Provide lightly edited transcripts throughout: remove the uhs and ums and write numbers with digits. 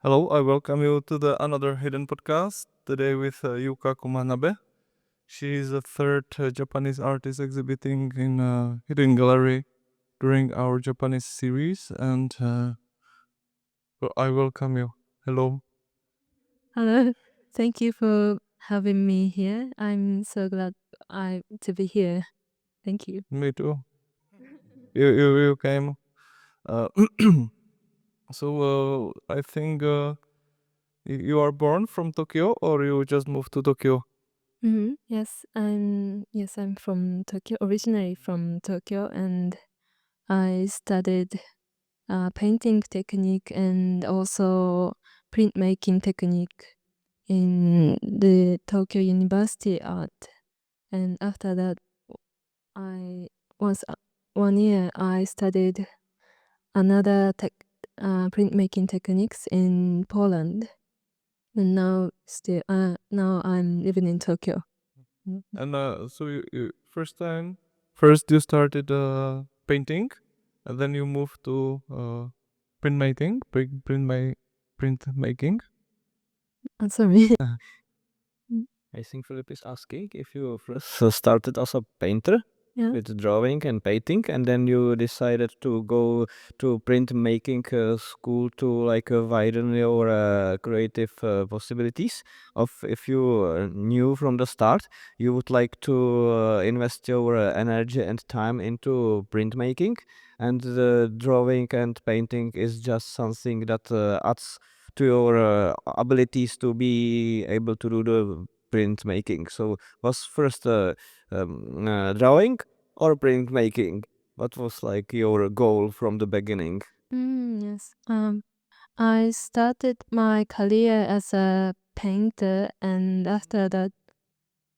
Hello, I welcome you to the another hidden podcast today with Yukako Manabe. She is the third Japanese artist exhibiting in a hidden gallery during our Japanese series, and I welcome you. Hello. Hello. Thank you for having me here. I'm so glad to be here. Thank you. Me too. You came. Uh, so I think you are born from Tokyo, or you just moved to Tokyo? Yes, I'm from Tokyo, originally from Tokyo, and I studied painting technique and also printmaking technique in the Tokyo University Art. And after that, I once 1 year I studied another printmaking techniques in Poland. And now I'm living in Tokyo. And so you first you started painting, and then you moved to printmaking. I'm sorry. I think Philip is asking if you first started as a painter Yeah. with drawing and painting, and then you decided to go to printmaking school to like widen your creative possibilities. Of if you knew from the start you would like to invest your energy and time into printmaking, and the drawing and painting is just something that adds to your abilities to be able to do the printmaking. So was first drawing or printmaking? What was like your goal from the beginning? Yes. I started my career as a painter, and after that,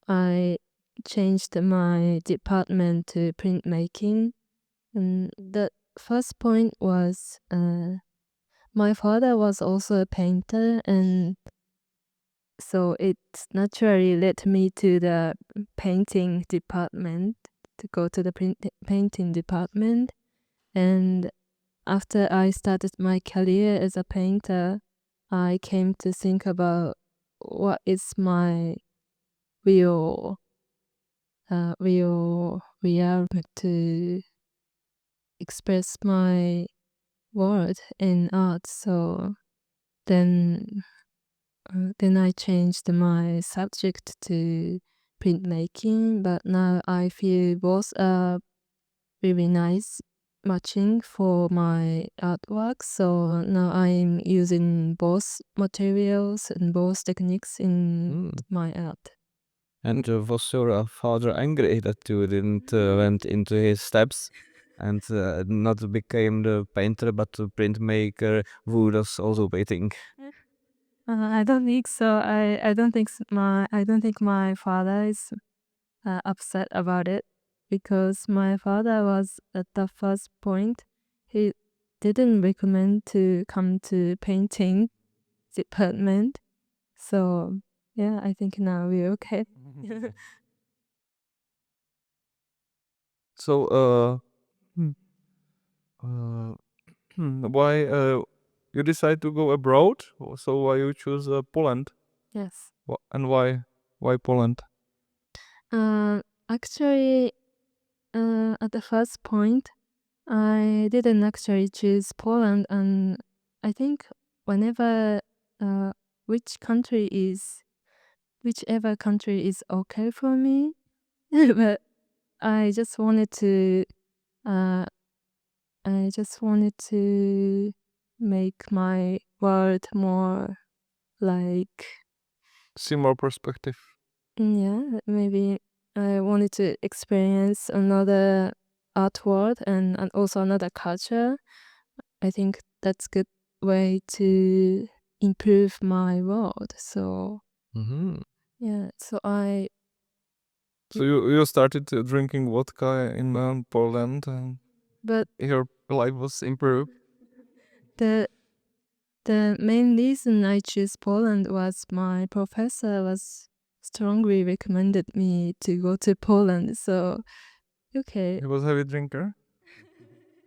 I changed my department to printmaking. And the first point was my father was also a painter, and so it naturally led me to the painting department, to go to the painting department. And after I started my career as a painter, I came to think about what is my real reality to express my word in art. So then I changed my subject to printmaking, but now I feel both are really nice matching for my artwork. So now I'm using both materials and both techniques in my art. And was your father angry that you didn't went into his steps and not became the painter but the printmaker who does also painting? I don't think so. I don't think my father is upset about it, because my father was at the first point. He didn't recommend to come to painting department. So yeah, I think now we're okay. So hmm, uh, why you decide to go abroad? So why you choose Poland? Yes. And why Poland? Actually, at the first point, I didn't actually choose Poland, and I think whenever which country is whichever country is okay for me. But I just wanted to uh, make my world more like, See more perspective. yeah, maybe I wanted to experience another art world and also another culture. I think that's good way to improve my world. So yeah, so So you started drinking vodka in Poland, and but your life was improved. the main reason I chose Poland was my professor was strongly recommended me to go to Poland. So okay, He was a heavy drinker.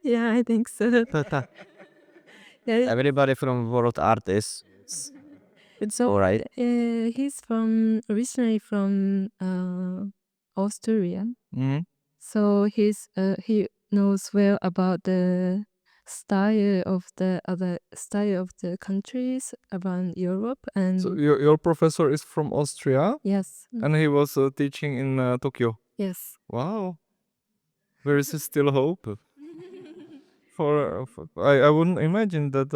yeah, I think so. Yeah, Everybody from world art is. It's alright. He's originally from Austria. Mhm. So he knows well about the style of the countries around Europe, and So your professor is from Austria yes, and he was teaching in Tokyo. yes. Wow. There is still hope. I wouldn't imagine that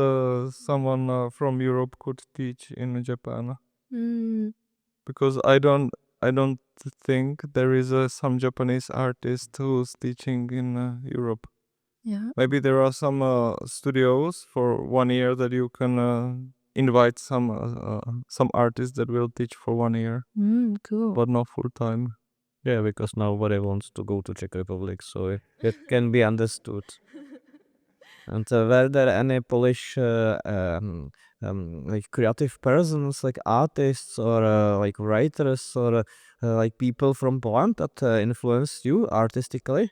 someone from Europe could teach in Japan, Mm, because I don't think there is some Japanese artist who's teaching in Europe. yeah. Maybe there are some studios for 1 year that you can invite some artists that will teach for 1 year, Cool. but not full time. Yeah, because nobody wants to go to Czech Republic, so it can be understood. And were there any Polish like creative persons, like artists or like writers or like people from Poland that influenced you artistically?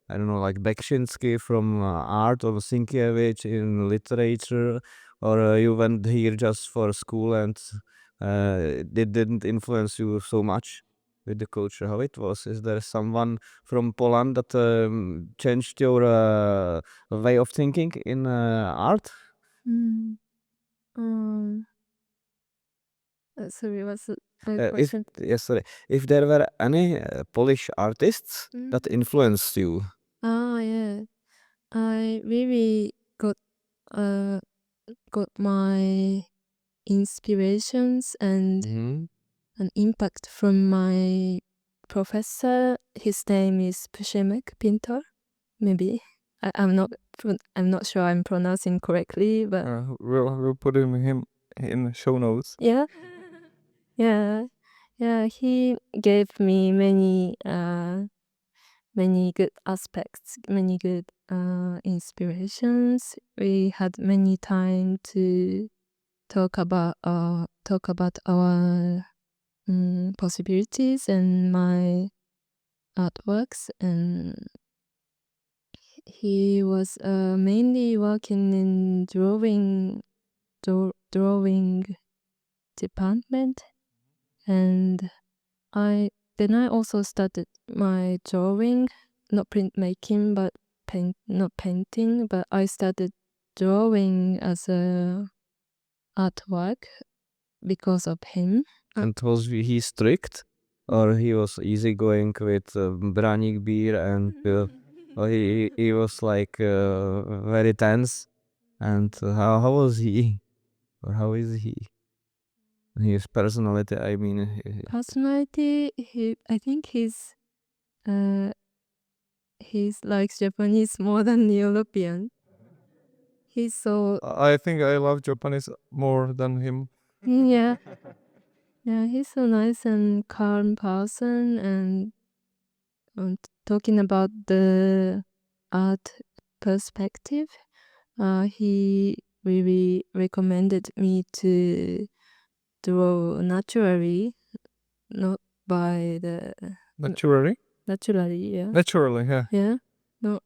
I don't know, like Beksiński from art, or Sienkiewicz in literature, or you went here just for school and it didn't influence you so much with the culture. How it was? Is there someone from Poland that changed your way of thinking in art? Mm. Sorry, what's the If question? yes, sorry, if there were any Polish artists that Mm. influenced you. Yeah. I really uh got my inspirations and Mhm. an impact from my professor. His name is Pushemek Pintor. Maybe I'm not sure I'm pronouncing correctly, but We'll put him in show notes. yeah, yeah, yeah. He gave me many good aspects, many good inspirations. We had many time to talk about our possibilities and my artworks, and he was mainly working in drawing department, and I also started my drawing, not printmaking, but not painting, but I started drawing as a artwork because of him. And was he strict, or he was easygoing with Branik beer, and or he was like very tense? And how was he, or how is he? His personality, I mean. Personality, I think he's likes Japanese more than European. He's so I think I love Japanese more than him. yeah, yeah. He's so nice and calm person, and talking about the art perspective, he really recommended me to draw naturally, not by the Naturally? naturally, yeah, Naturally, yeah. yeah, no,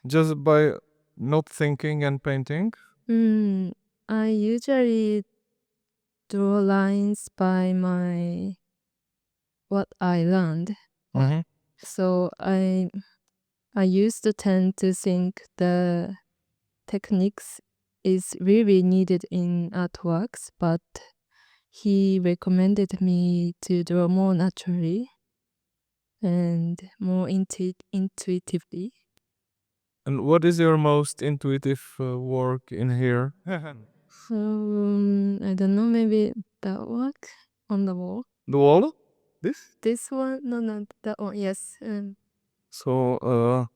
Just by not thinking and painting. I usually draw lines by what I learned. Mm-hmm. So I used to tend to think the techniques is really needed in artworks, but he recommended me to draw more naturally and more intuitively. And what is your most intuitive work in here? So I don't know, maybe that work on the wall. The wall? This? This one? No, that one. Yes. So,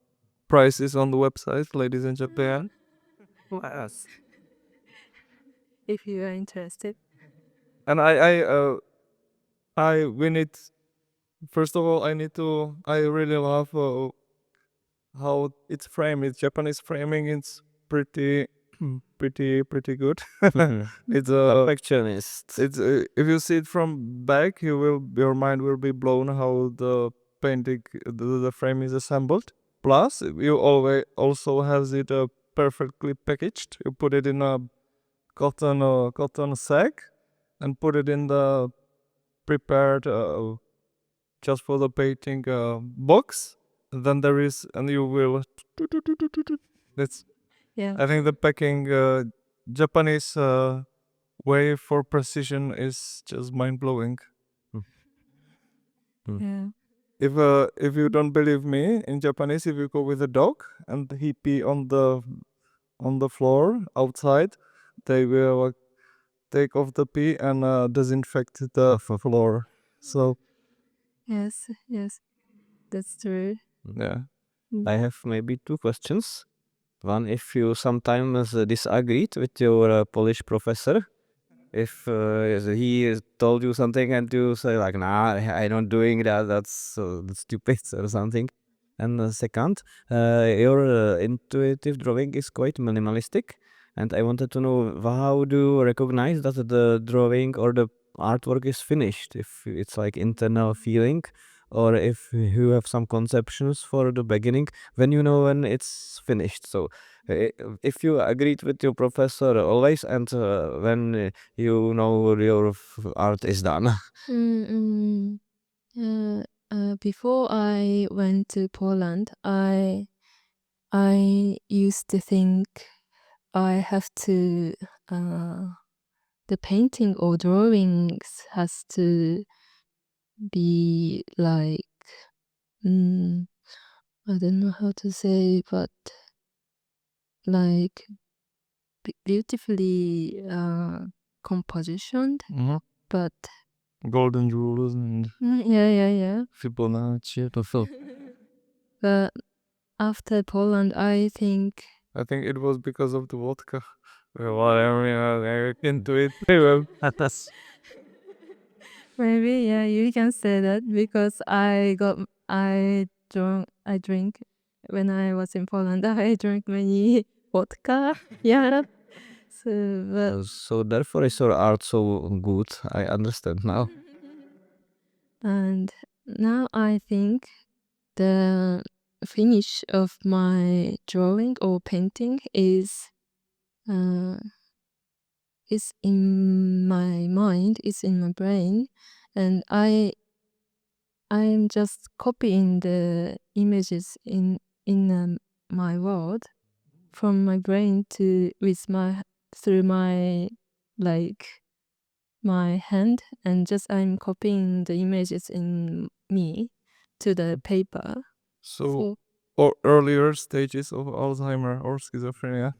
price is on the website, ladies and gentlemen. Yes. If you are interested. And we need, first of all, I really love how it's framed. It's Japanese framing. It's pretty, pretty good. It's Perfectionist. it's if you see it from back, your mind will be blown how the painting, the frame is assembled. Plus, you always also has it perfectly packaged. You put it in a cotton sack and put it in the prepared just for the painting box. Then there is, and you will. That's. Yeah. I think the packing Japanese way for precision is just mind blowing. Yeah. If you don't believe me, in Japanese, if you go with a dog and he pee on the floor outside, they will take off the pee and disinfect the floor. So Yes. Yes. That's true. yeah. I have maybe two questions. One, if you sometimes disagreed with your Polish professor, if he told you something and you say like, nah, I don't doing that, that's stupid or something. And second, your intuitive drawing is quite minimalistic, and I wanted to know how do you recognize that the drawing or the artwork is finished, if it's like internal feeling, or if you have some conceptions for the beginning when you know when it's finished. So if you agreed with your professor always, and when you know your art is done. Before I went to Poland, I used to think I have to the painting or drawings has to be like I don't know how to say, but like beautifully compositioned, but Golden rules and yeah. Fibonacci. But after Poland, I think I think it was because of the vodka. Well, I can do it. Well, maybe yeah, you can say that because I drink when I was in Poland. I drank many vodka. Yeah. So therefore is your art so good. I understand now. And now I think the finish of my drawing or painting is in my mind, is in my brain, and I'm just copying the images in my world from my brain to through my like my hand, and just I'm copying the images in me to the paper. so, or earlier stages of Alzheimer or schizophrenia.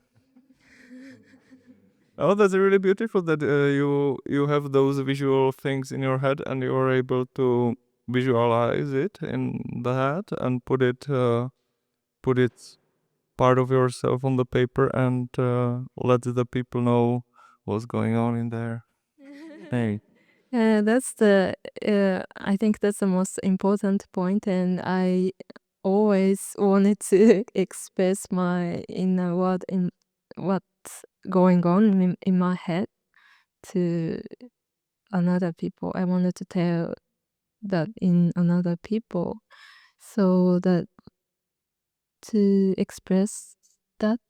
Oh, that's really beautiful that you have those visual things in your head and you're able to visualize it in the head and put it part of yourself on the paper and let the people know what's going on in there. Hey. That's I think that's the most important point, and I always wanted to express my inner world in what's going on in my head to another people. I wanted to tell that in another people, so that to express that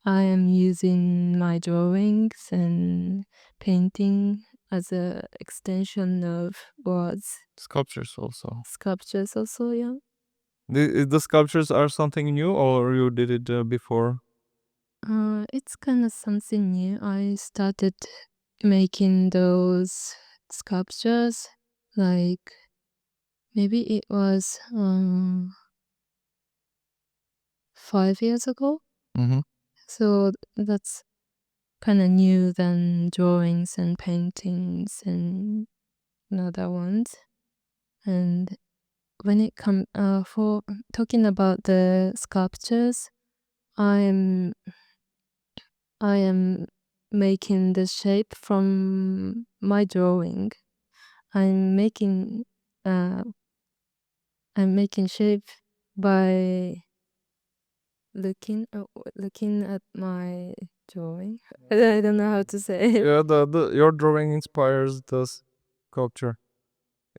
I am using my drawings and painting as a extension of words. Sculptures also. Sculptures also, yeah. The sculptures are something new or you did it before? It's kind of something new. I started making those sculptures like maybe it was 5 years ago. Mm-hmm. So that's kind of new than drawings and paintings and other ones. And when it comes for talking about the sculptures, I am making the shape from my drawing. I'm making uh, shape by looking at my drawing. I don't know how to say it. Yeah, your drawing inspires the sculpture.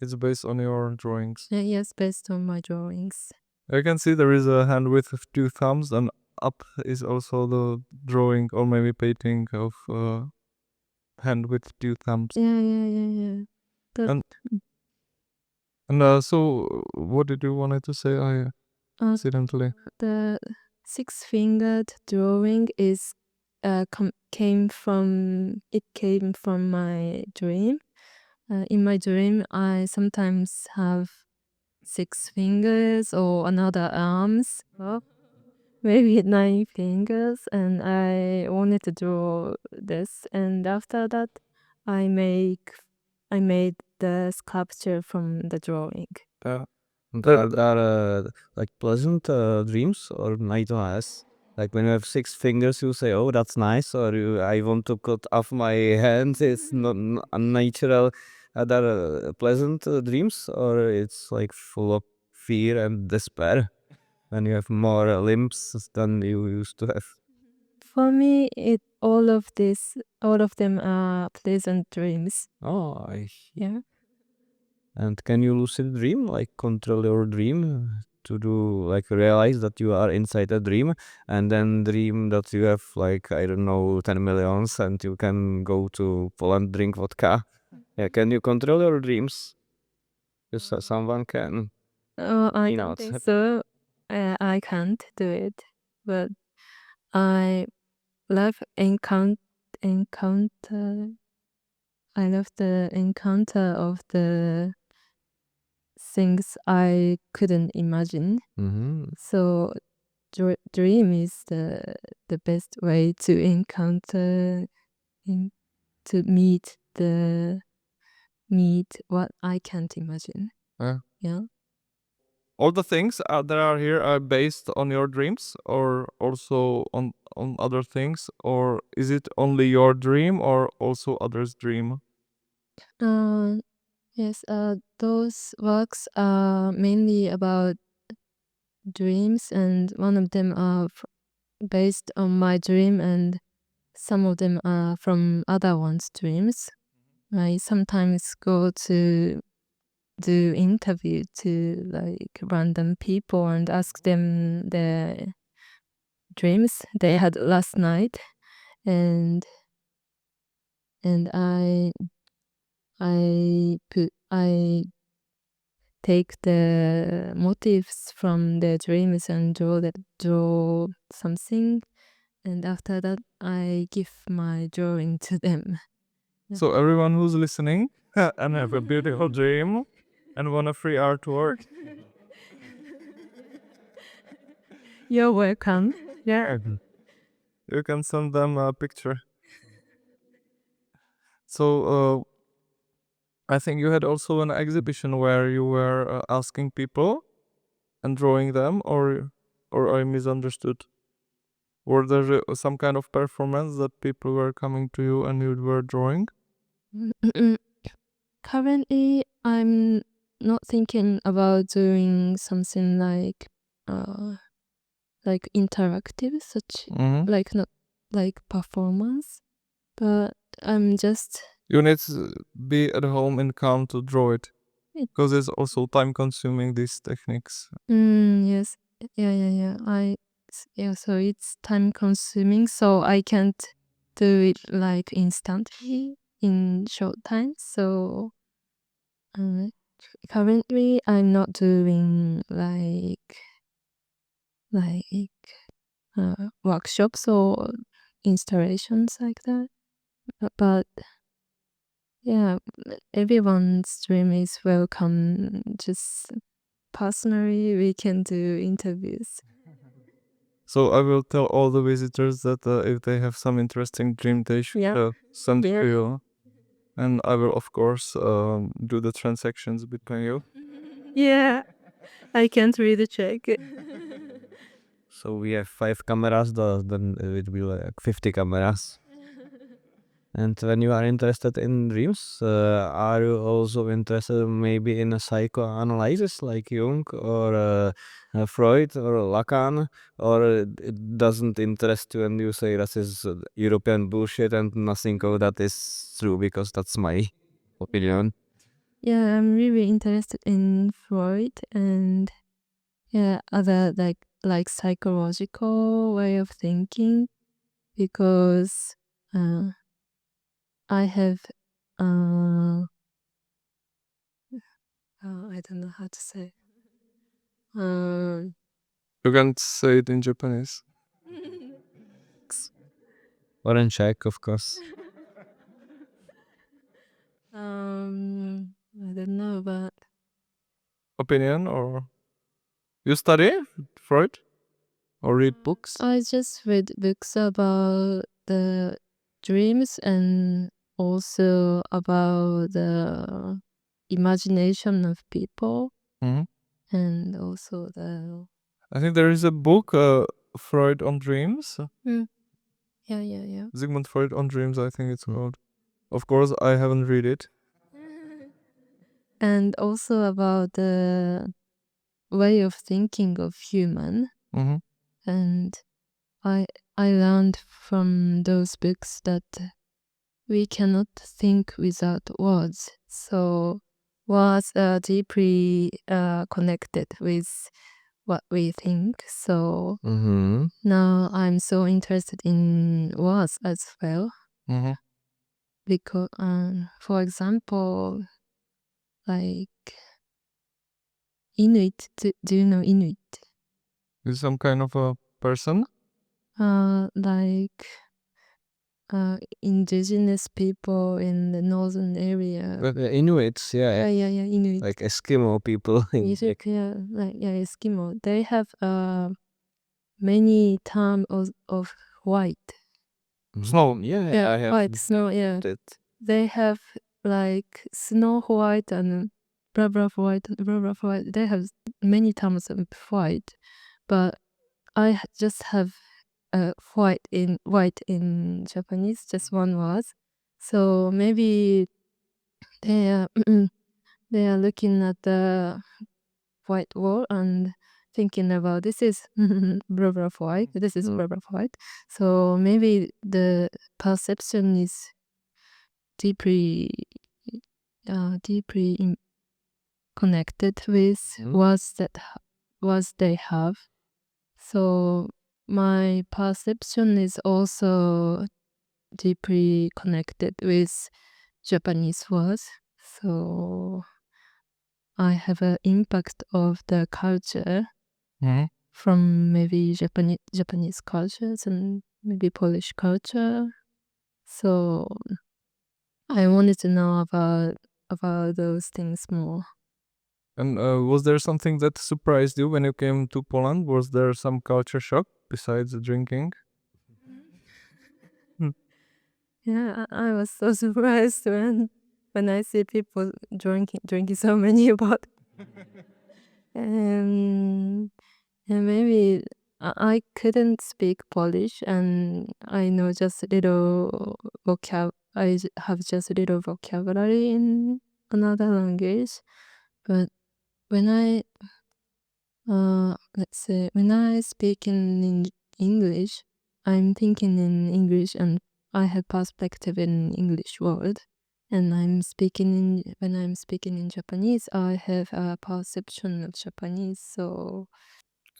It's based on your drawings. Yes, based on my drawings. I can see there is a hand with two thumbs, and up is also the drawing or maybe painting of hand with two thumbs. Yeah. And so what did you wanted to say? I accidentally. The six-fingered drawing is came from my dream. In my dream, I sometimes have 6 fingers or another arms, maybe 9 fingers, and I wanted to draw this. And after that, I made the sculpture from the drawing. That are like pleasant dreams or nightmares. Like when you have 6 fingers, you say, "Oh, that's nice," or "I want to cut off my hands." It's not unnatural. Are there pleasant dreams, or it's like full of fear and despair when you have more limbs than you used to have? For me, all of them are pleasant dreams. Oh, Yeah. and can you lucid dream, like control your dream to do, like realize that you are inside a dream and then dream that you have like, I don't know, 10 millions and you can go to Poland, drink vodka? Yeah, can you control your dreams? Yes, someone can. I You know, don't think so. I can't do it, but I love encounter. I love the encounter of the things I couldn't imagine. So dream is the best way to encounter, to meet what I can't imagine. Yeah. All the things that are here are based on your dreams or also on other things, or is it only your dream or also others' dream? Yes, those works are mainly about dreams, and one of them are based on my dream, and some of them are from other one's dreams. I sometimes go to do interview to like random people and ask them their dreams they had last night, and I take the motifs from their dreams and draw something, and after that I give my drawing to them. So everyone who's listening and have a beautiful dream and want a free artwork, You're welcome. Yeah. you can send them a picture. So I think you had also an exhibition where you were asking people and drawing them, or I misunderstood. Were there some kind of performance that people were coming to you and you were drawing? Currently, I'm not thinking about doing something like interactive, such like not like performance, but I'm just You need to be at home and calm to draw it, because it's also time consuming, these techniques. yes, yeah. So it's time consuming, so I can't do it like instantly in short time. So currently, I'm not doing workshops or installations like that. But yeah, everyone's dream is welcome. Just personally, we can do interviews. So I will tell all the visitors that if they have some interesting dream, they should send to you. And I will, of course, do the transactions between you. Yeah, I can't really check. So we have 5 cameras, then it will be like 50 cameras. And when you are interested in dreams, are you also interested maybe in a psychoanalysis like Jung or Freud or Lacan? Or it doesn't interest you and you say that is European bullshit and nothing of that is true because that's my opinion? Yeah, I'm really interested in Freud and other like like psychological way of thinking because I have I don't know how to say. You can't say it in Japanese. Or in Czech, of course. I don't know, but Opinion or you study Freud or read books? I just read books about the dreams and also about the imagination of people Mhm. and also the I think there is a book, Freud on Dreams. yeah. Sigmund Freud on Dreams, I think it's called. Of course, I haven't read it. And also about the way of thinking of human. Mhm. And I learned from those books that we cannot think without words. So words are deeply connected with what we think. So Mm-hmm. now I'm so interested in words as well. Mhm. Because, for example, like Inuit. Do you know Inuit? Is some kind of a person? Like indigenous people in the northern area. But Inuits, yeah, Yeah, Inuit. like Eskimo people. Egypt, Eskimo. They have many terms of white. Snow. Yeah, I have white snow. Yeah, that. they have like snow white and blah blah white, blah blah white. They have many terms of white, but I just have white in Japanese, just one word. So maybe they are they are looking at the white wall and thinking about this is blah blah white, this is blah blah white. So maybe the perception is deeply connected with words they have. So my perception is also deeply connected with Japanese words. So I have an impact of the culture Mhm. from maybe Japanese cultures and maybe Polish culture. So I wanted to know about those things more. And was there something that surprised you when you came to Poland? Was there some culture shock besides the drinking? Yeah, I was so surprised when I see people drinking so many about and maybe I couldn't speak Polish and I know just little have just little vocabulary in another language. But when I let's say when I speak in English, I'm thinking in English and I have perspective in English word. And when I'm speaking in Japanese, I have a perception of Japanese. So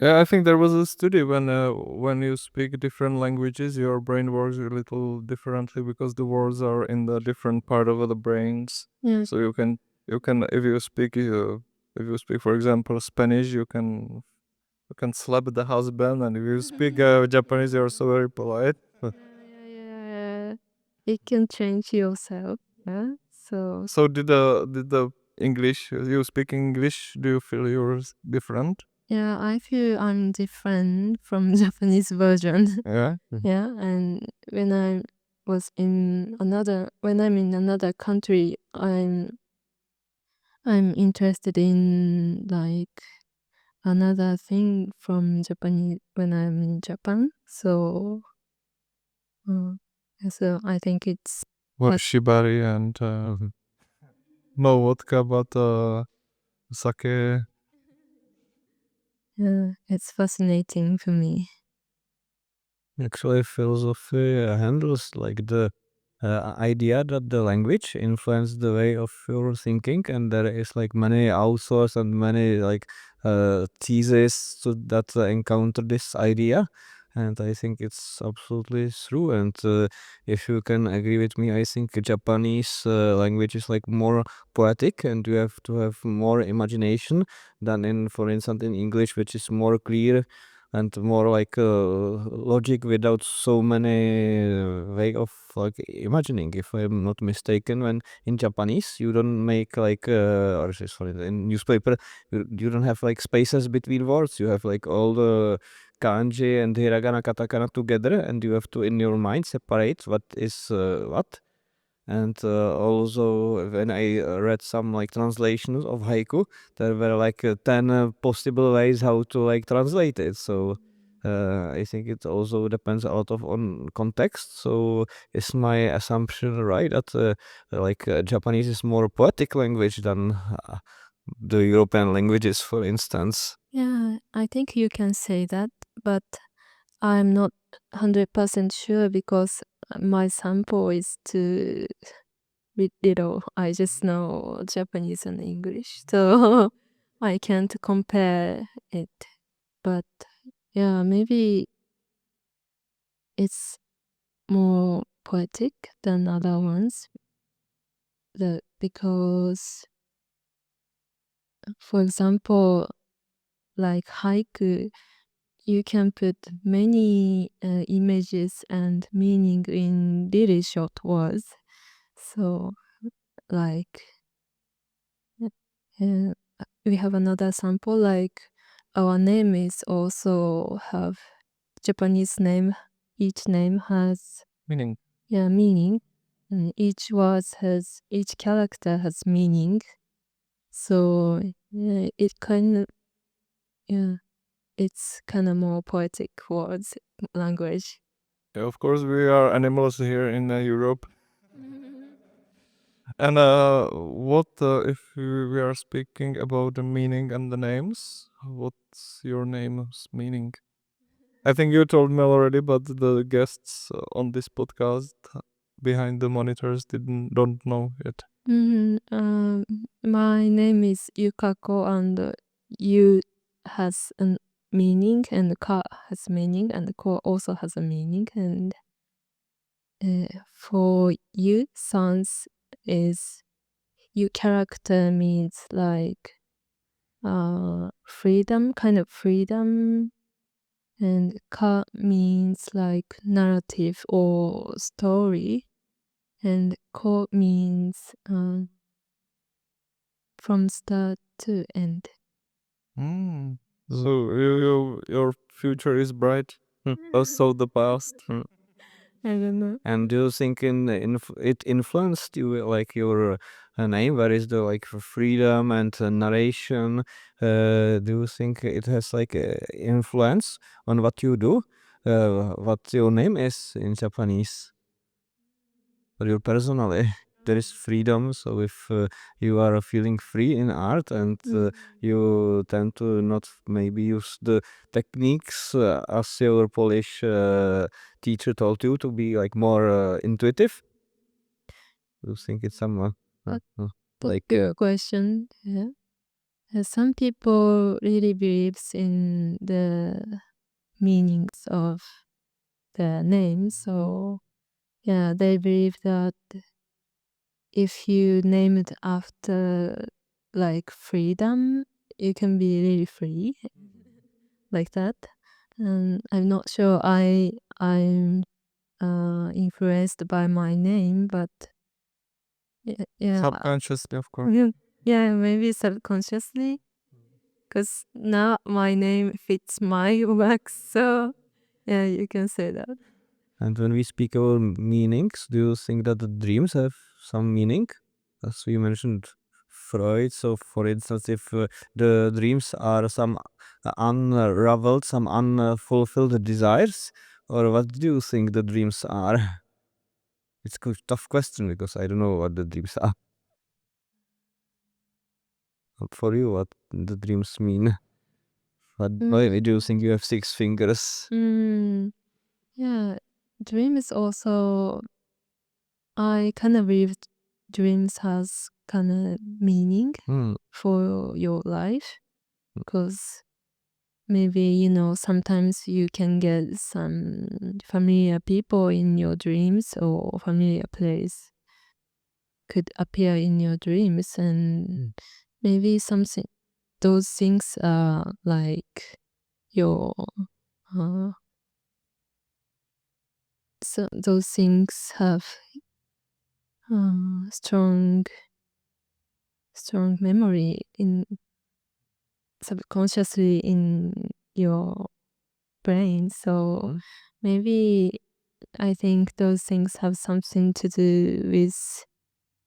Yeah, I think there was a study when you speak different languages, your brain works a little differently because the words are in the different part of the brains. yeah, So you can if you speak for example Spanish, you can slap the husband, and if you speak Japanese, you're so very polite. yeah. It can change yourself. Yeah. So So did the English you speak English? Do you feel you're different? yeah, I feel I'm different from Japanese version. Yeah. Yeah, and when I'm in another country, I'm interested in like another thing from Japanese when I'm in Japan. So, so I think it's What shibari and no vodka, but sake. it's fascinating for me. Actually, philosophy handles like the idea that the language influenced the way of your thinking, and there is like many authors and many like theses that encounter this idea, and I think it's absolutely true. And if you can agree with me, I think Japanese language is like more poetic, and you have to have more imagination than in, for instance, in English, which is more clear and more like logic without so many way of like imagining, if I'm not mistaken. When in Japanese you don't make like or sorry, in newspaper you don't have like spaces between words. You have like all the kanji and hiragana, katakana together, and you have to in your mind separate what is what. And also when I read some like translations of haiku, there were like 10 possible ways how to like translate it. So I think it also depends a lot of on context. So is my assumption right that like Japanese is more poetic language than the European languages, for instance? Yeah, I think you can say that, but I'm not 100% sure because my sample is too little. I just know Japanese and English, so I can't compare it. But yeah, maybe it's more poetic than other ones. Because, for example, like haiku, you can put many images and meaning in really short words. So, like, uh, we have another sample, like our name is also have Japanese name. Each name has Meaning. meaning, and each character has meaning. So yeah, it's kind of more poetic words language. Yeah, of course, we are animals here in Europe. And what if we are speaking about the meaning and the names? What's your name's meaning? I think you told me already, but the guests on this podcast behind the monitors don't know yet. My name is Yukako, and U has a meaning, and Ka has meaning, and Ko also has a meaning. And for you, sans is you character means like freedom, kind of freedom, and Ka means like narrative or story, and Ko means from start to end. So your future is bright. Also the past. I don't know. And do you think it influenced you like your name? Where is the like freedom and narration? Do you think it has like influence on what you do? What your name is in Japanese? For you personally, there is freedom. So if you are feeling free in art and you tend to not maybe use the techniques as your Polish teacher told you to be like more intuitive, you think it's someone like Good question. Yeah. Some people really believes in the meanings of the name. So yeah, they believe that if you name it after like freedom, you can be really free like that. And I'm not sure I'm influenced by my name, but yeah, Subconsciously, of course. yeah, maybe subconsciously, because now my name fits my work. So yeah, you can say that. And when we speak about meanings, do you think that the dreams have some meaning? As you mentioned Freud, so for instance, if the dreams are some unraveled, some unfulfilled desires, or what do you think the dreams are? It's a tough question because I don't know what the dreams are. For you, what the dreams mean? Why do you think you have 6 fingers? Yeah, dream is also I kind of believe dreams has kind of meaning Hmm. for your life, because maybe sometimes you can get some familiar people in your dreams, or familiar place could appear in your dreams, and maybe those things are like your so those things have strong memory in subconsciously in your brain. So maybe I think those things have something to do with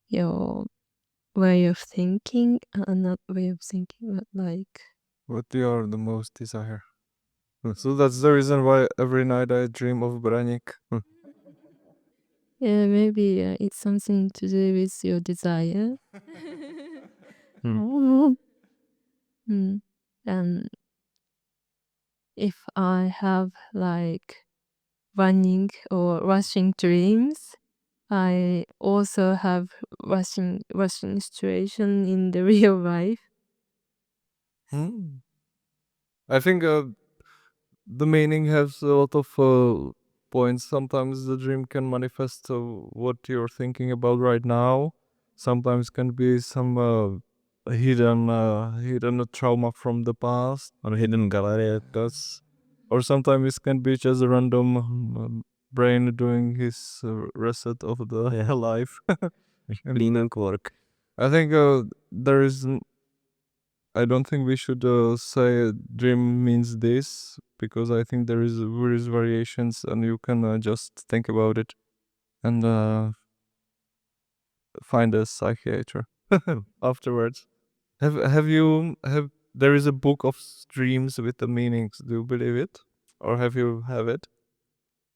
your way of thinking, not way of thinking, but like What you are the most desire. So that's the reason why every night I dream of Branik. yeah, maybe it's something to do with your desire. And if I have like running or rushing dreams, I also have rushing situation in the real life. I think the meaning has a lot of points. Sometimes the dream can manifest what you're thinking about right now. Sometimes can be some hidden trauma from the past, Or hidden gallery. That's or sometimes it can be just a random brain doing his reset of the life. clean and work. I think there is. I don't think we should say dream means this, because I think there is various variations, and you can just think about it and find a psychiatrist afterwards. Have there is a book of dreams with the meanings? Do you believe it, or have it?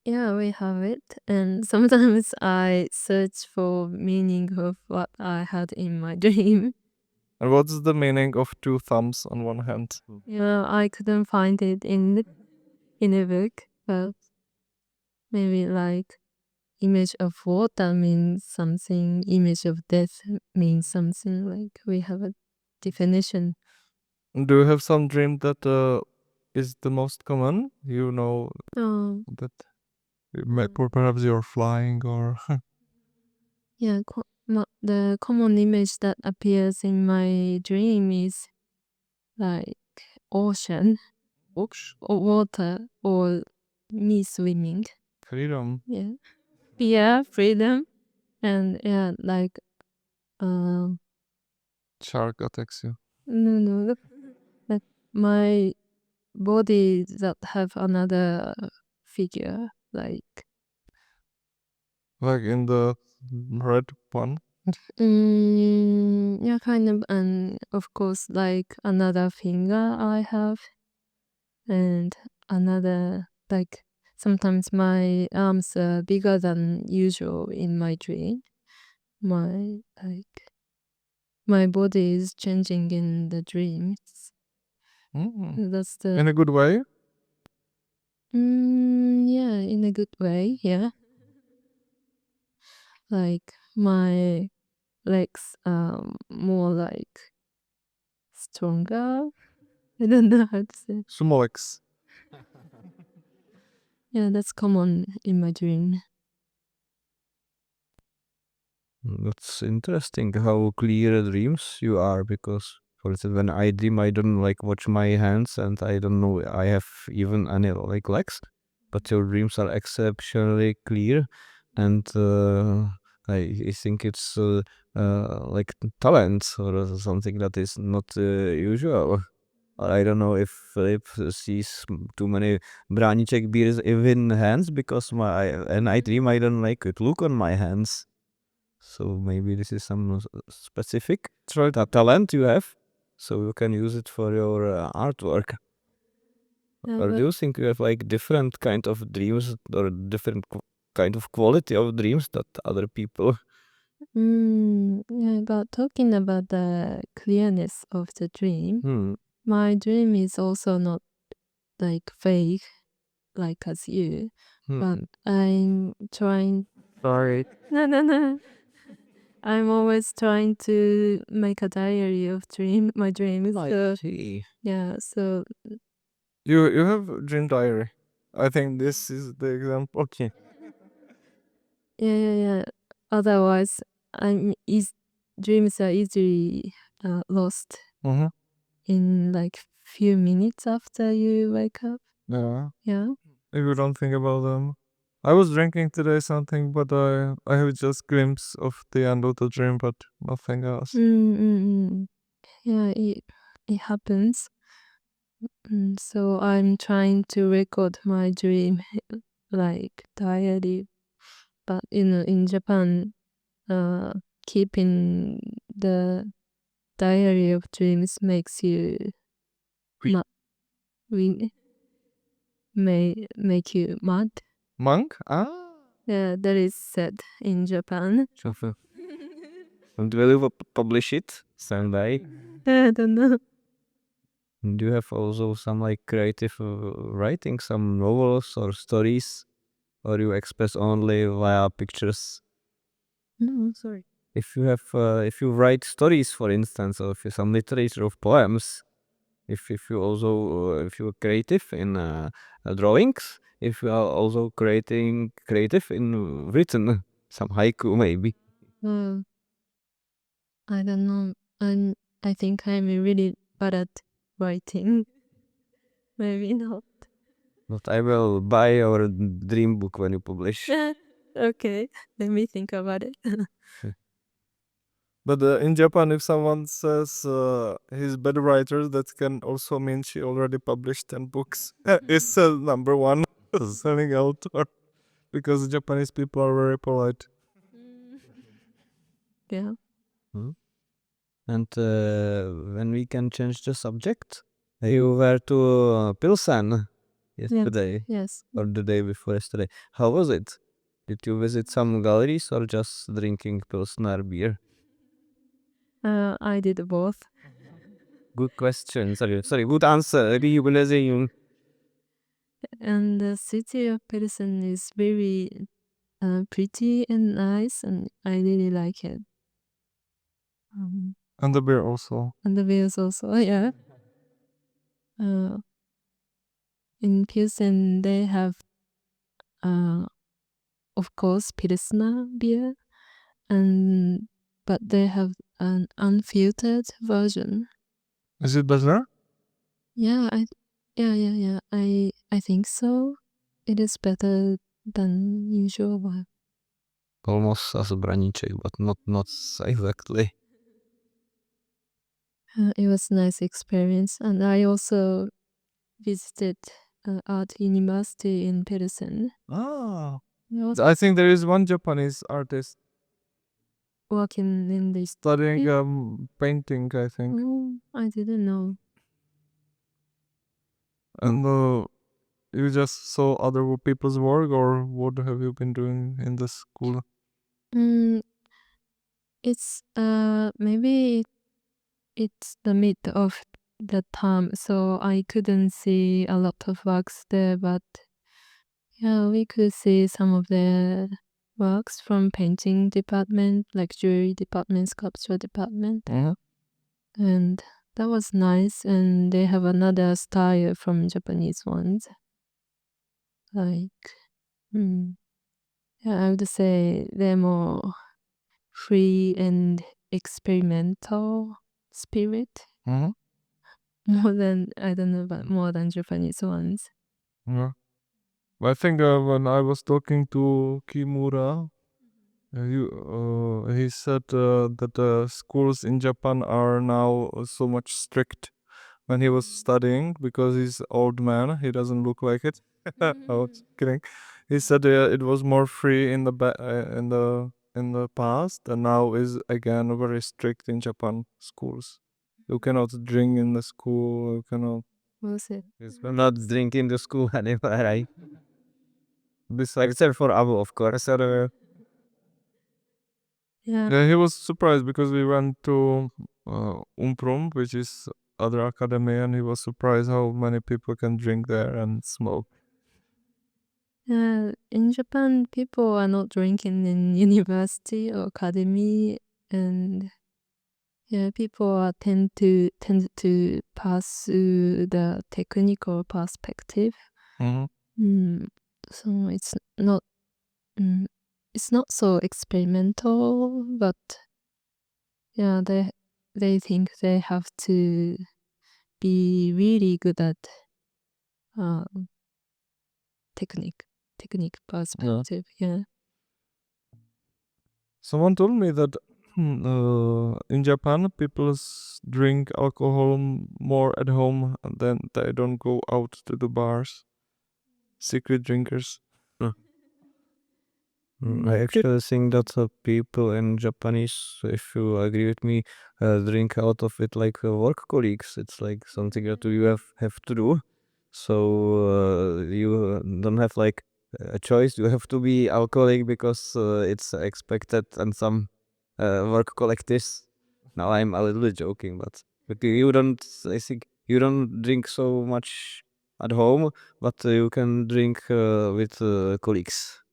Yeah, we have it. And sometimes I search for meaning of what I had in my dream. And what's the meaning of two thumbs on one hand? Yeah, I couldn't find it in a book, but maybe like image of water means something, image of death means something. Like we have a definition. Do you have some dream that is the most common? You know Oh, that perhaps you're flying or yeah. The common image that appears in my dream is like ocean or water or me swimming. freedom. Yeah. Yeah, freedom. And yeah, like Shark attacks you. no, like my body that have another figure, like Like in the red one. yeah, kind of. And of course, like another finger I have, and another, like sometimes my arms are bigger than usual in my dream. My like my body is changing in the dreams. That's the In a good way. yeah, in a good way, yeah. Like my legs are more like stronger. I don't know how to say. Sumolex. Yeah, that's common in my dream. That's interesting how clear dreams you are, because for instance when I dream I don't like watch my hands and I don't know I have even any like legs, but your dreams are exceptionally clear, and I think it's like talent or something that is not usual. I don't know if Philip sees too many Braniček beers in hands, because and I dream I don't like it look on my hands. So maybe this is some specific talent you have, so you can use it for your artwork. Or do you think you have like different kind of dreams or different kind of quality of dreams that other people? Yeah, about talking about the clearness of the dream. My dream is also not like vague, like as you, but I'm trying Sorry. No. I'm always trying to make a diary of my dreams. So, See. yeah, so You have dream diary. I think this is the example. Okay. yeah. Otherwise, dreams are easily lost Mm-hmm. in like few minutes after you wake up. Yeah. Yeah. If you don't think about them. I was drinking today something, but I have just glimpse of the end of the dream, but nothing else. Yeah, it happens. So I'm trying to record my dream like diary, but in Japan, keeping the diary of dreams makes you we may make you mad. Monk? Ah. Yeah, that is said in Japan. And will you publish it someday? I don't know. Do you have also some like creative writing, some novels or stories, or you express only via pictures? No, sorry. If you write stories, for instance, or if you some literature of poems, if you also if you're creative in drawings, if you are also creative in written, some haiku maybe. I don't know. I think I'm really bad at writing. Maybe not. But I will buy your dream book when you publish. Okay, let me think about it. But in Japan, if someone says he's better writer, that can also mean she already published 10 books. It's number one selling author. Because Japanese people are very polite. Yeah. And when we can change the subject, you were to Pilsen yesterday Yes. or the day before yesterday. How was it? Did you visit some galleries or just drinking Pilsner beer? I did both. Good question. Sorry. Good answer. Rejubilation. And the city of Pilsen is very pretty and nice, and I really like it. And the beer also. And the views also, yeah. In Pilsen, they have, of course, Pilsner beer, but they have an unfiltered version. Is it better? Yeah, yeah. I think so. It is better than usual one. Almost as a braniček, but not exactly. It was a nice experience, and I also visited art university in Pilsen. Ah. I was I think there is one Japanese artist working in this. studying painting, I think. Oh, I didn't know. And you just saw other people's work, or what have you been doing in the school? It's maybe it's the mid of the term, so I couldn't see a lot of works there, but yeah, we could see some of the works from painting department, like jewelry department, sculpture department, and that was nice. And they have another style from Japanese ones, like yeah, I would say they're more free and experimental spirit. More than, I don't know, but more than Japanese ones. Yeah. I think when I was talking to Kimura, he said that the schools in Japan are now so much strict when he was studying because he's old man. He doesn't look like it. I was kidding. He said it was more free in the past, and now is again very strict in Japan schools. You cannot drink in the school. You cannot. We'll see. We're not drinking the school anymore, right? Except for Abu, of course. Yeah. Yeah, he was surprised because we went to Umprum, which is other academy, and he was surprised how many people can drink there and smoke. In Japan, people are not drinking in university or academy, and people are tend to pursue the technical perspective. So it's not so experimental, but they think they have to be really good at technique perspective. Yeah. Someone told me that in Japan, people drink alcohol more at home than they don't go out to the bars. Secret drinkers. I actually think that people in Japanese, if you agree with me, drink out of it like work colleagues. It's like something that you have to do. So you don't have like a choice. You have to be alcoholic because it's expected and some work collectives. Now I'm a little bit joking, but you don't. I think you don't drink so much at home, but you can drink with colleagues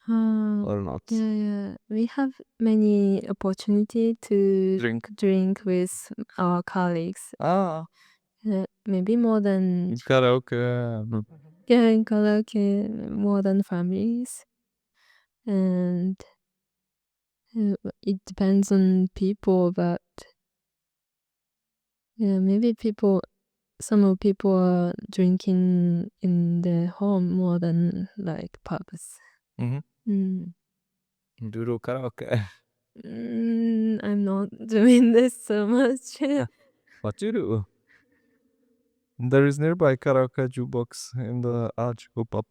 or not. Yeah. We have many opportunity to drink with our colleagues. Maybe more than Karaoke. in karaoke, more than families, and it depends on people. But maybe some people are drinking in their home more than like pubs. Do karaoke. I'm not doing this so much. What do you do? There is nearby karaoke jukebox in the Archiko pub.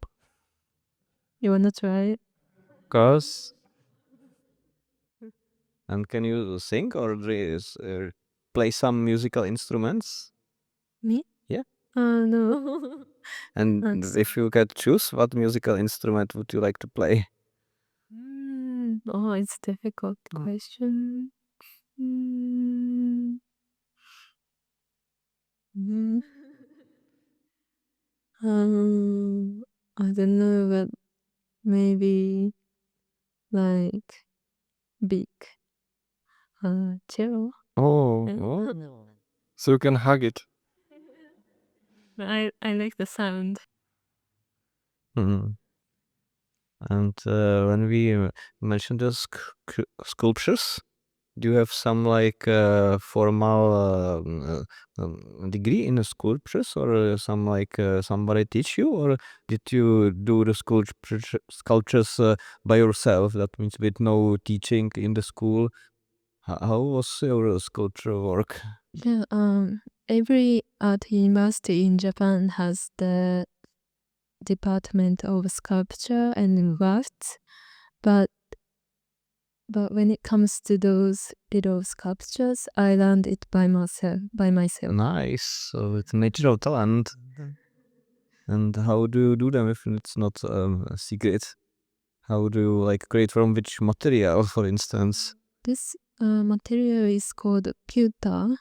You wanna try it? Cause. And can you sing or play some musical instruments? Me? Yeah. No. And if you could choose, what musical instrument would you like to play? Oh, it's a difficult question. I don't know, but maybe like big cello. Oh. So you can hug it. I like the sound. And when we mentioned the sculptures, do you have some like formal degree in sculptures, or some like somebody teach you, or did you do the sculptures by yourself? That means with no teaching in the school. How was your sculpture work? Yeah. Every art university in Japan has the department of sculpture and crafts, but when it comes to those little sculptures, I learned it by myself. Nice. So it's natural talent. And how do you do them if it's not a secret? How do you like create from which material, for instance? This material is called pewter.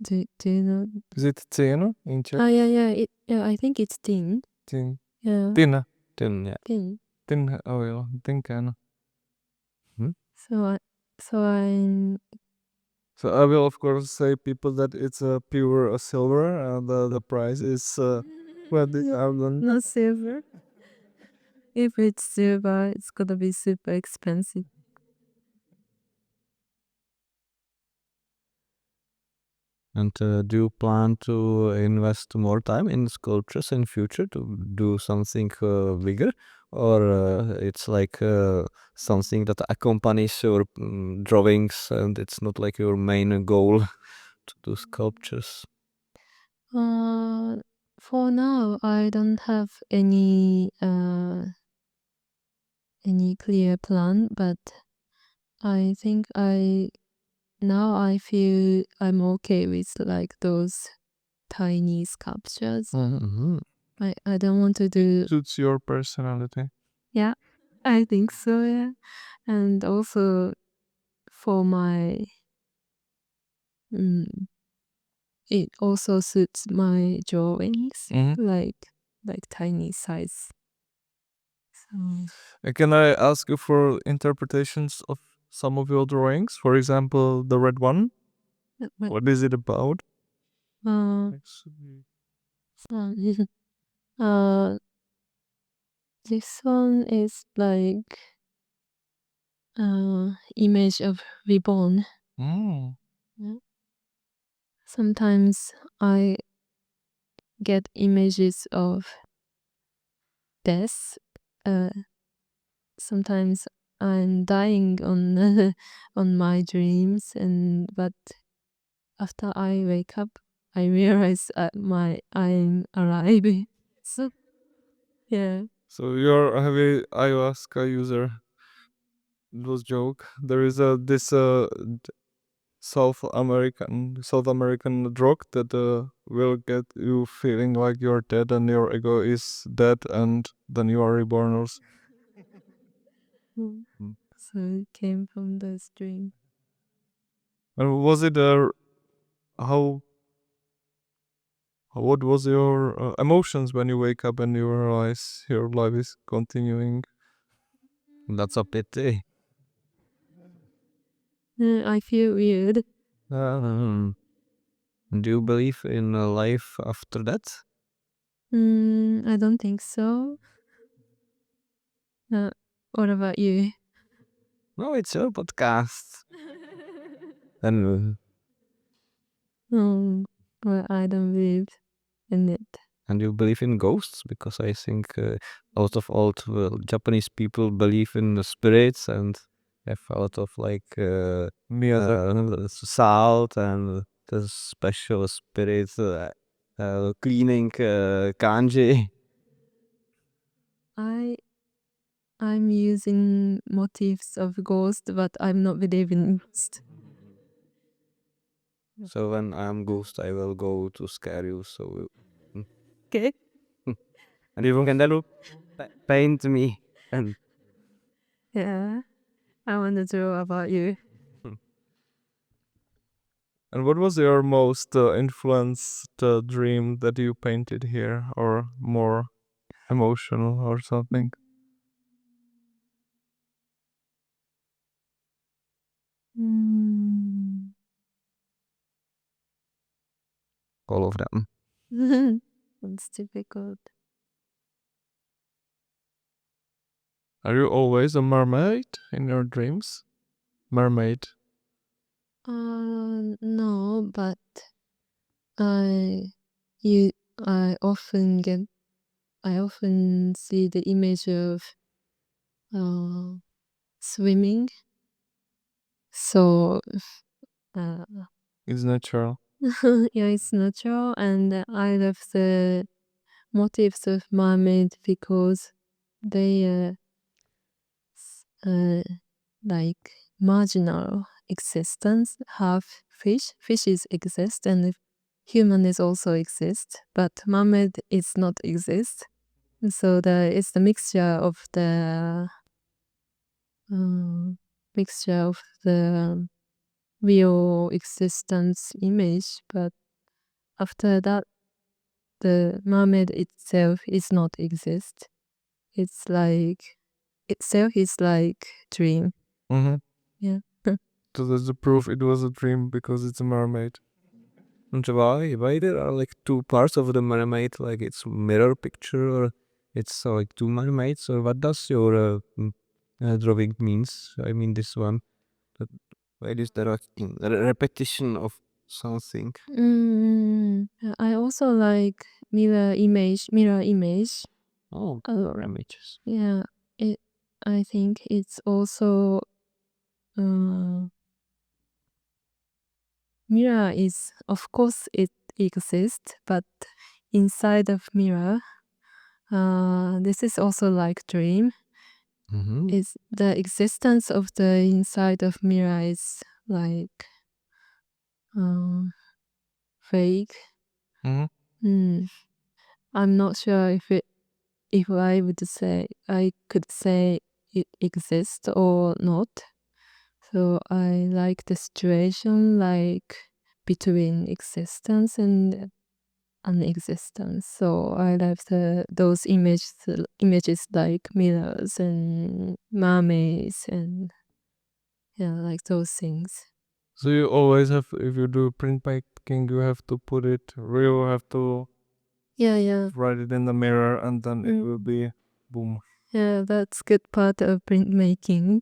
Do you know? Is it tin in Czech? Yeah. I think it's tin. Tin. Yeah. Tin. Tin, yeah. Tin oil. Tin can. So I will of course say people that it's a pure silver and the price is not silver. If it's silver, it's gonna be super expensive. And do you plan to invest more time in sculptures in future to do something bigger, or it's like something that accompanies your drawings and it's not like your main goal to do sculptures? For now, I don't have any clear plan, but I think now I feel I'm okay with like those tiny sculptures. I don't want to do. Suits your personality. Yeah, I think so. Yeah, and also for my it also suits my drawings. Like like tiny size. So Can I ask you for interpretations of some of your drawings? For example, the red one. What is it about? Actually. This one is like image of reborn. Mm. Yeah. Sometimes I get images of death. Sometimes I'm dying on on my dreams, but after I wake up, I realize I'm alive. So yeah. So you're a heavy ayahuasca user. It was joke. There is this South American drug that will get you feeling like you're dead and your ego is dead, and then you are reborn. Also. Mm. So it came from this dream. And was it how? What was your emotions when you wake up and you realize your life is continuing? That's a pity. I feel weird. Do you believe in a life after that? I don't think so. What about you? No, it's your podcast. And Well, I don't believe in it. and you believe in ghosts? Because I think a lot of old Japanese people believe in the spirits and have a lot of like salt and the special spirits cleaning kanji. I'm using motifs of ghost, but I'm not believing ghost. So when I'm ghost, I will go to scare you. So Okay. and you can then paint me and Yeah. I want to draw about you. And what was your most influenced dream that you painted here, or more emotional or something? all of them. It's difficult. Are you always a mermaid in your dreams? Mermaid. No, but I you I often see the image of swimming. So It's natural. yeah, it's natural, and I love the motifs of mermaid because they like marginal existence, have fishes exist, and humans also exist, but mermaid is not exist. So it's the mixture of the real existence image, but after that, the mermaid itself is not exist. It's like itself is like dream. Mm-hmm. Yeah. So that's the proof it was a dream because it's a mermaid. And why there are like two parts of the mermaid, like it's mirror picture or it's like two mermaids, or what does your drawing means? I mean this one. Why is there a repetition of something? I also like mirror image. Oh, Uh, images. yeah, I think it's also mirror is, of course it exists, but inside of mirror, this is also like dream. Is the existence of the inside of mirror is like fake. Mm-hmm. I'm not sure if I could say it exists or not. So I like the situation like between existence and non-existence. So I love those images like mirrors and mermaids and like those things. So you always have, if you do printmaking, you have to put it real, have to Yeah. write it in the mirror, and then it will be boom. Yeah, that's good part of printmaking.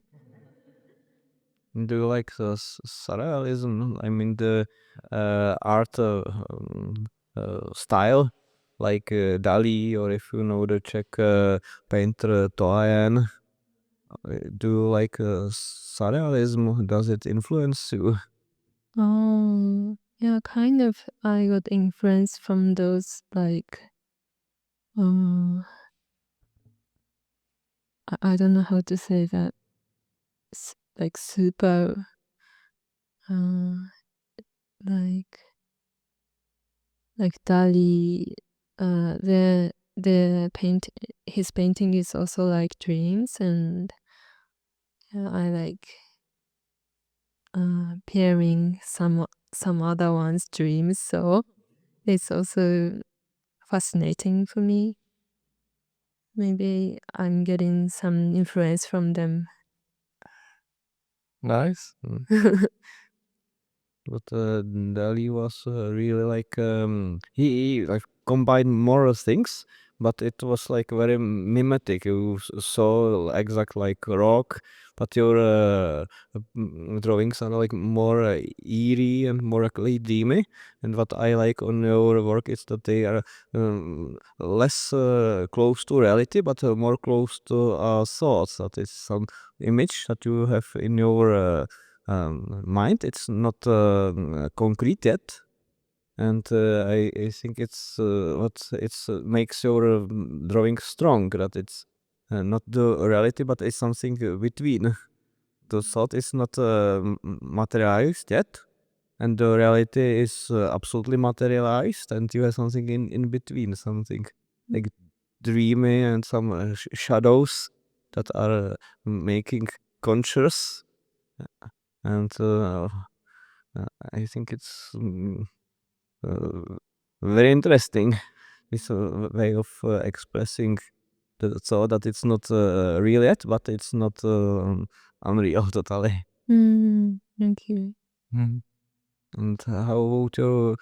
Do you like the surrealism? I mean the art style, like Dali, or if you know the Czech painter Toyen. Do you like surrealism? Does it influence you? Oh, yeah, kind of. I got influence from those like, I don't know how to say that. Like super, like Dali. His painting is also like dreams, and I like pairing some other one's dreams. So it's also fascinating for me. Maybe I'm getting some influence from them. Nice. But Dali was really like he like combined more things, but it was like very mimetic. You saw exact like rock, but your drawings are like more eerie and more like dreamy. And what I like on your work is that they are less close to reality, but more close to thoughts. That is some image that you have in your mind. It's not concrete yet, and I think it's what it's makes your drawing strong. That it's not the reality, but it's something between. The thought is not materialized yet, and the reality is absolutely materialized, and you have something in between, something like dreamy and some shadows that are making conscious. And I think it's very interesting. This way of expressing the thought that it's not real yet, but it's not unreal totally. Thank you. And how about your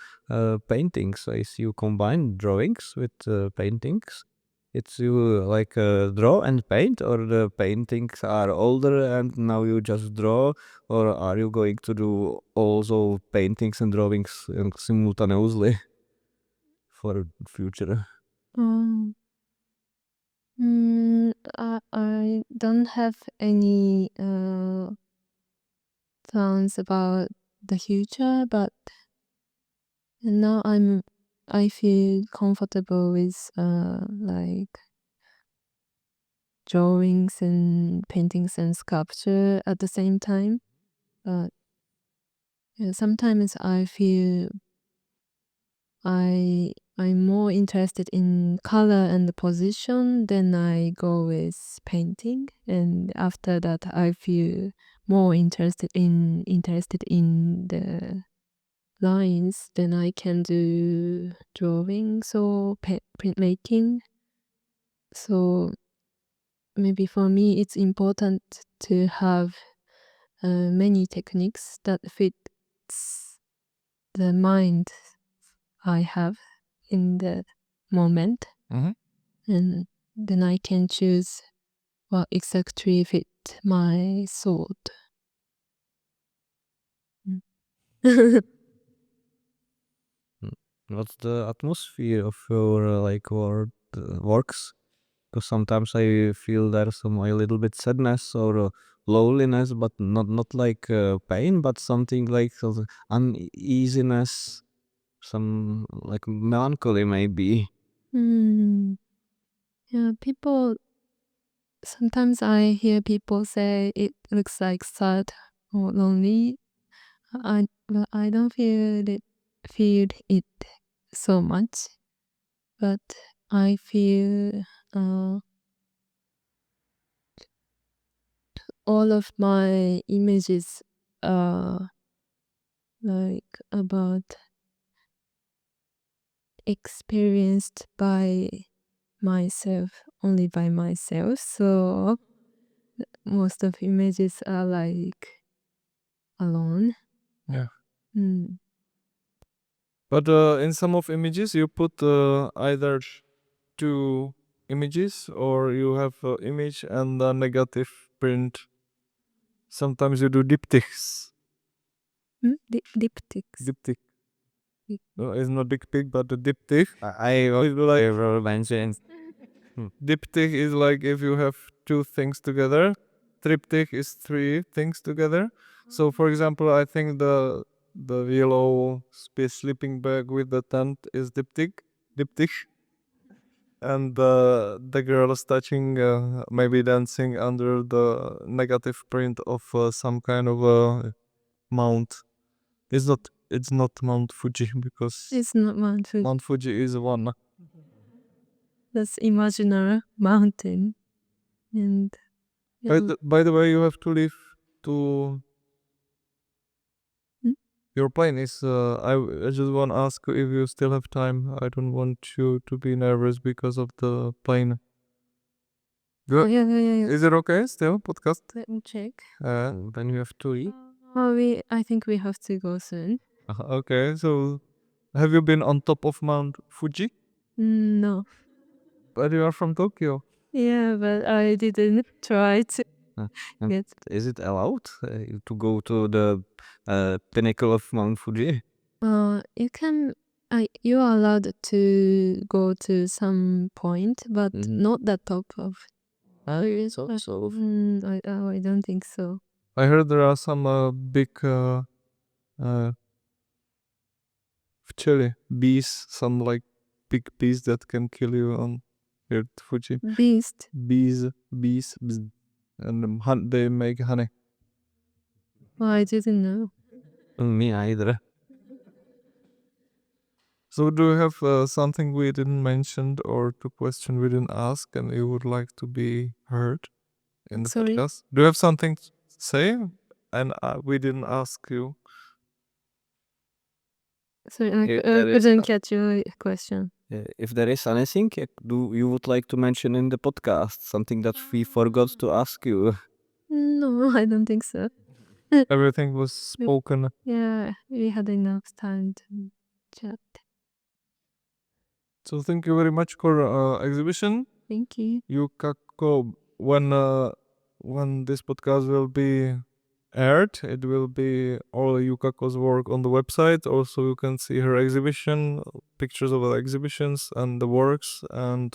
paintings? I see you combine drawings with paintings. It's you like draw and paint, or the paintings are older and now you just draw, or are you going to do also paintings and drawings simultaneously for future? I don't have any plans about the future, but now I feel comfortable with like drawings and paintings and sculpture at the same time. But sometimes I feel I'm more interested in color and position, then I go with painting, and after that I feel more interested in the lines, then I can do drawings or printmaking. So maybe for me it's important to have many techniques that fits the mind I have in the moment, and then I can choose what exactly fit my thought. What's the atmosphere of your like works? Because sometimes I feel there's some a little bit sadness or loneliness, but not like pain, but something like uneasiness, some like melancholy maybe. Yeah, sometimes I hear people say it looks like sad or lonely. But I don't feel it so much, but I feel all of my images are like about experienced by myself, only by myself. So most of images are like alone. Yeah. Mm. But in some of images you put either two images or you have image and a negative print. Sometimes you do diptychs. Diptychs. Diptych. Dip- No, it's not dick pic, but a diptych. I It's like ever mentioned. diptych is like if you have two things together. Triptych is three things together. So for example, I think the yellow space sleeping bag with the tent is diptych. And the girl is touching, maybe dancing under the negative print of some kind of a mount. It's not Mount Fuji because It's not Mount Fuji. Mount Fuji is one. That's imaginary mountain. And By the way, you have to leave to. Hmm? Your plane is. I just want to ask if you still have time. I don't want you to be nervous because of the plane. oh, yeah. Is it okay still podcast? Let me check. Then you have to leave. I think we have to go soon. Okay, so have you been on top of Mount Fuji? No. But you are from Tokyo. Yeah, but I didn't try to and get. Is it allowed to go to the pinnacle of Mount Fuji? You can. You are allowed to go to some point, but not the top of. I don't think so. I heard there are some big chili bees, some like big bees that can kill you on here at Fuji. Beast. Bees, bzz, and they make honey. Well, I didn't know. Me either. So do you have something we didn't mention or two question we didn't ask and you would like to be heard in the Sorry? podcast? Do you have something to say and we didn't ask you? Sorry, I If there is- couldn't catch your question. If there is anything do you would like to mention in the podcast, something that we forgot to ask you. No, I don't think so. Everything was spoken. Yeah, we had enough time to chat. So thank you very much for exhibition. Thank you. Yukako, when this podcast will be aired, it will be all Yukako's work on the website. Also, you can see her exhibition, pictures of the exhibitions and the works. And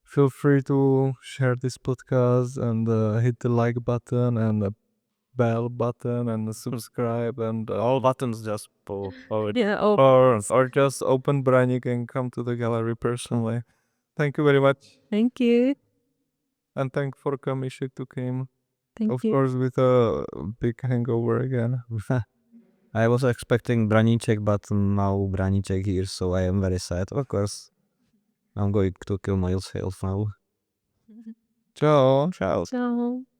feel free to share this podcast and hit the like button and the bell button and the subscribe and all buttons just Yeah, or just open Branik and come to the gallery personally. Thank you very much. thank you. And thank for Kamishi to came. Thank Of you. course with a big hangover again. I was expecting Branicek, but now Branicek here, so I am very sad. Of course, I'm going to kill myself now. Ciao. Ciao. Ciao.